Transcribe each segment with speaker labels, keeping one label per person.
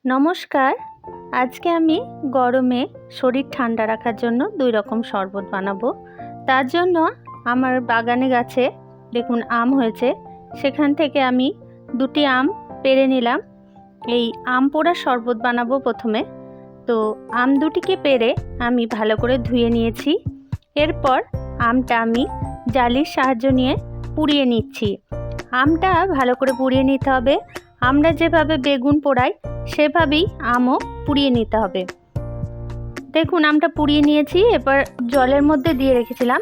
Speaker 1: নমস্কার। আজকে আমি গরমে শরীর ঠান্ডা রাখার জন্য ২ রকম শরবত বানাবো। তার জন্য আমার বাগানে গাছে দেখুন আম হয়েছে, সেখান থেকে আমি ২টি আম পেড়ে নিলাম। এই আম পোড়ার শরবত বানাবো প্রথমে। তো আম দুটিকে পেড়ে আমি ভালো করে ধুয়ে নিয়েছি। এরপর আমটা আমি জালির সাহায্য নিয়ে পুড়িয়ে নিচ্ছি। আমটা ভালো করে পুড়িয়ে নিতে হবে। আমরা যেভাবে বেগুন পোড়াই সেভাবেই আমও পুড়িয়ে নিতে হবে। দেখুন আমটা পুড়িয়ে নিয়েছি। এবার জলের মধ্যে দিয়ে রেখেছিলাম।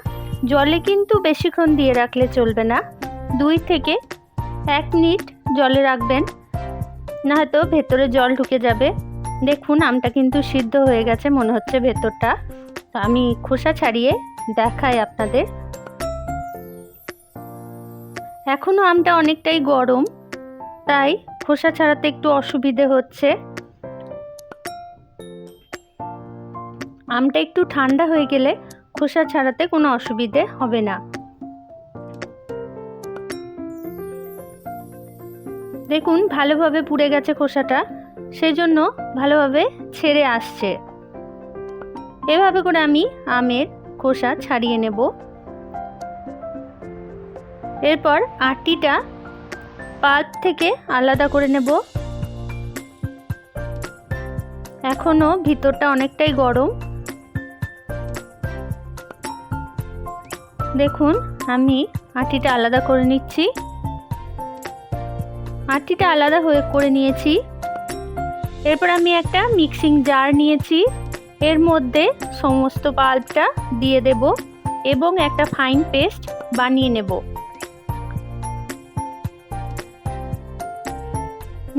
Speaker 1: জলে কিন্তু বেশিক্ষণ দিয়ে রাখলে চলবে না, 2 থেকে 1 মিনিট জলে রাখবেন, না হয়তো ভেতরে জল ঢুকে যাবে। দেখুন আমটা কিন্তু সিদ্ধ হয়ে গেছে মনে হচ্ছে ভেতরটা। তো আমি খোসা ছাড়িয়ে দেখাই আপনাদের। এখনও আমটা অনেকটাই গরম, তাই খোসা ছাড়াতে একটু অসুবিধে হচ্ছে। আমটা একটু ঠান্ডা হয়ে গেলে খোসা ছাড়াতে কোনো অসুবিধে হবে না। দেখুন ভালোভাবে পুড়ে গেছে খোসাটা, সেই জন্য ভালোভাবে ছেড়ে আসছে। এভাবে করে আমি আমের খোসা ছাড়িয়ে নেব। এরপর আটিটা পাল্প থেকে আলাদা করে নেব। এখনো ভিতরটা অনেকটাই গরম। দেখুন আমি আটিটা আলাদা করে নিচ্ছি। আটিটা আলাদা করে নিয়েছি। এরপর আমি একটা মিক্সিং জার নিয়েছি, এর মধ্যে সমস্ত পাল্পটা দিয়ে দেব এবং একটা ফাইন পেস্ট বানিয়ে নেব।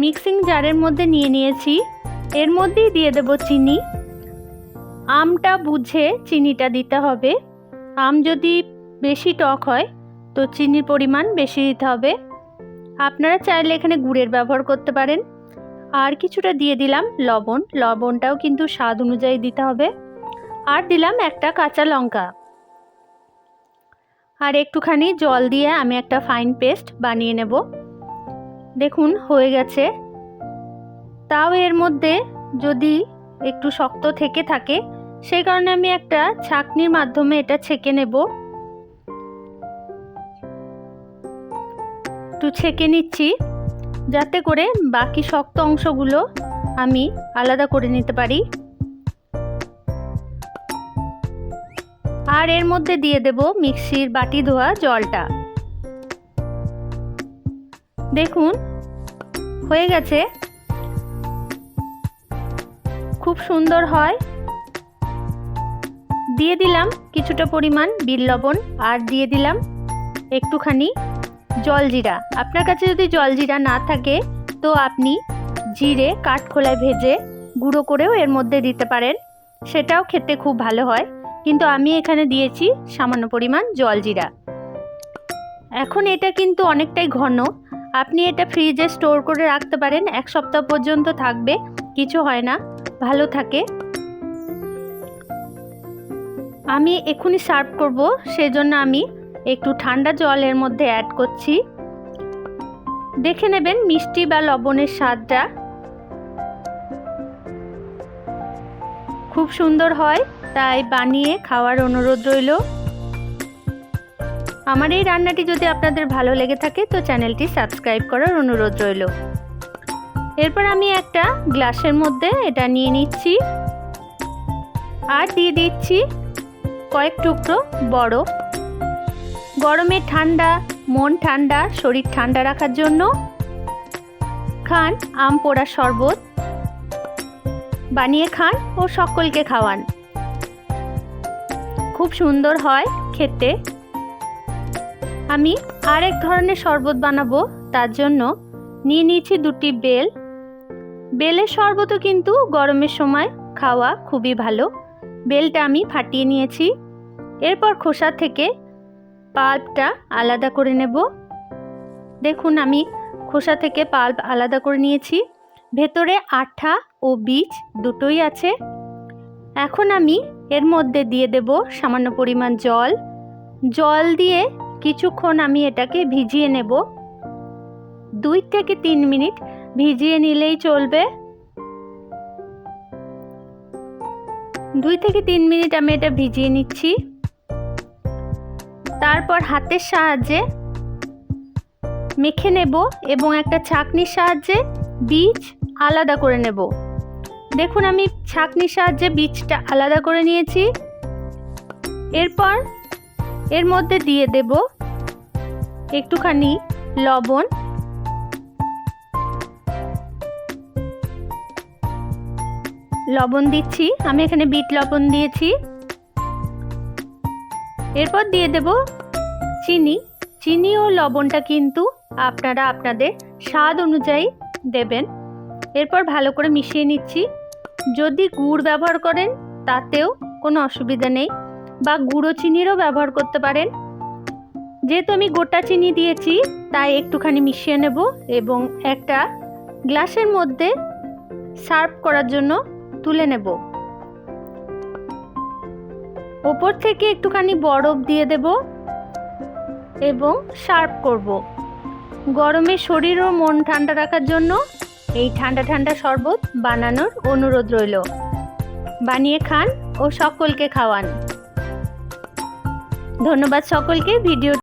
Speaker 1: মিক্সিং জারের মধ্যে নিয়ে নিয়েছি। এর মধ্যেই দিয়ে দেব চিনি। আমটা বুঝে চিনিটা দিতে হবে। আম যদি বেশি টক হয় তো চিনির পরিমাণ বেশি দিতে হবে। আপনারা চাইলে এখানে গুড়ের ব্যবহার করতে পারেন। আর কিছুটা দিয়ে দিলাম লবণ। লবণটাও কিন্তু স্বাদ অনুযায়ী দিতে হবে। আর দিলাম একটা কাঁচা লঙ্কা। আর একটুখানি জল দিয়ে আমি একটা ফাইন পেস্ট বানিয়ে নেব। দেখুন হয়ে গেছে। তাও এর মধ্যে যদি একটু শক্ত থেকে থাকে সেই কারণে আমি একটা ছাঁকনির মাধ্যমে এটা ছেঁকে নেব। একটু ছেঁকে নিচ্ছি যাতে করে বাকি শক্ত অংশগুলো আমি আলাদা করে নিতে পারি। আর এর মধ্যে দিয়ে দেব মিক্সির বাটি ধোয়া জলটা। দেখুন হয়ে গেছে, খুব সুন্দর হয়। দিয়ে দিলাম কিছুটা পরিমাণ বিট লবণ আর দিয়ে দিলাম একটুখানি জলজিরা। আপনার কাছে যদি জলজিরা না থাকে তো আপনি জিরে কাঠখোলায় ভেজে গুঁড়ো করেও এর মধ্যে দিতে পারেন, সেটাও খেতে খুব ভালো হয়। কিন্তু আমি এখানে দিয়েছি সামান্য পরিমাণ জলজিরা। এখন এটা কিন্তু অনেকটাই ঘন। আপনি এটা ফ্রিজে স্টোর করে রাখতে পারেন, 1 সপ্তাহ পর্যন্ত থাকবে, কিছু হয় না, ভালো থাকে। আমি এক্ষুনি সার্ভ করব, সেজন্য আমি একটু ঠান্ডা জল এর মধ্যে অ্যাড করছি। দেখে নেবেন মিষ্টি বা লবণের স্বাদটা খুব সুন্দর হয়, তাই বানিয়ে খাওয়ার অনুরোধ রইল। আমার এই রান্নাটি যদি আপনাদের ভালো লেগে থাকে তো চ্যানেলটি সাবস্ক্রাইব করার অনুরোধ রইল। এরপর আমি একটা গ্লাসের মধ্যে এটা নিয়ে নিচ্ছি আর দিয়ে দিচ্ছি কয়েক টুকরো বরফ। গরমে ঠান্ডা, মন ঠান্ডা, শরীর ঠান্ডা রাখার জন্য খান আম পোড়া শরবত, বানিয়ে খান ও সকলকে খাওয়ান। খুব সুন্দর হয় খেতে। আমি আরেক ধরনের শরবত বানাবো, তার জন্য নিয়ে নিয়েছি 2টি বেল। বেলের শরবতও কিন্তু গরমের সময় খাওয়া খুবই ভালো। বেলটা আমি ফাটিয়ে নিয়েছি। এরপর খোসা থেকে পাল্পটা আলাদা করে নেব। দেখুন আমি খোসা থেকে পাল্প আলাদা করে নিয়েছি। ভেতরে আঠা ও বীজ দুটোই আছে। এখন আমি এর মধ্যে দিয়ে দেব সামান্য পরিমাণ জল। জল দিয়ে কিছুক্ষণ আমি এটাকে ভিজিয়ে নেব। 2 থেকে 3 মিনিট ভিজিয়ে নিলেই চলবে। 2 থেকে 3 মিনিট আমি এটা ভিজিয়ে নিচ্ছি। তারপর হাতের সাহায্যে মেখে নেব এবং একটা ছাঁকনির সাহায্যে বীজ আলাদা করে নেব। দেখুন আমি ছাঁকনির সাহায্যে বীজটা আলাদা করে নিয়েছি। এরপর এর মধ্যে দিয়ে দেব একটুখানি লবণ, দিচ্ছি আমি এখানে বিট লবণ দিয়েছি। এরপর দিয়ে দেব চিনি ও লবণটা কিন্তু আপনারা আপনাদের স্বাদ অনুযায়ী দেবেন। এরপর ভালো করে মিশিয়ে নিচ্ছি। যদি গুড় ব্যবহার করেন তাতেও কোনো অসুবিধা নেই, বা গুঁড়ো চিনিরও ব্যবহার করতে পারেন। যেহেতু আমি গোটা চিনি দিয়েছি তাই একটুখানি মিশিয়ে নেব এবং একটা গ্লাসের মধ্যে সার্ভ করার জন্য তুলে নেব। ওপর থেকে একটুখানি বরফ দিয়ে দেব এবং সার্ভ করব। গরমে শরীর ও মন ঠান্ডা রাখার জন্য এই ঠান্ডা ঠান্ডা শরবত বানানোর অনুরোধ রইল। বানিয়ে খান ও সকলকে খাওয়ান। ধন্যবাদ সকলকে। ভিডিও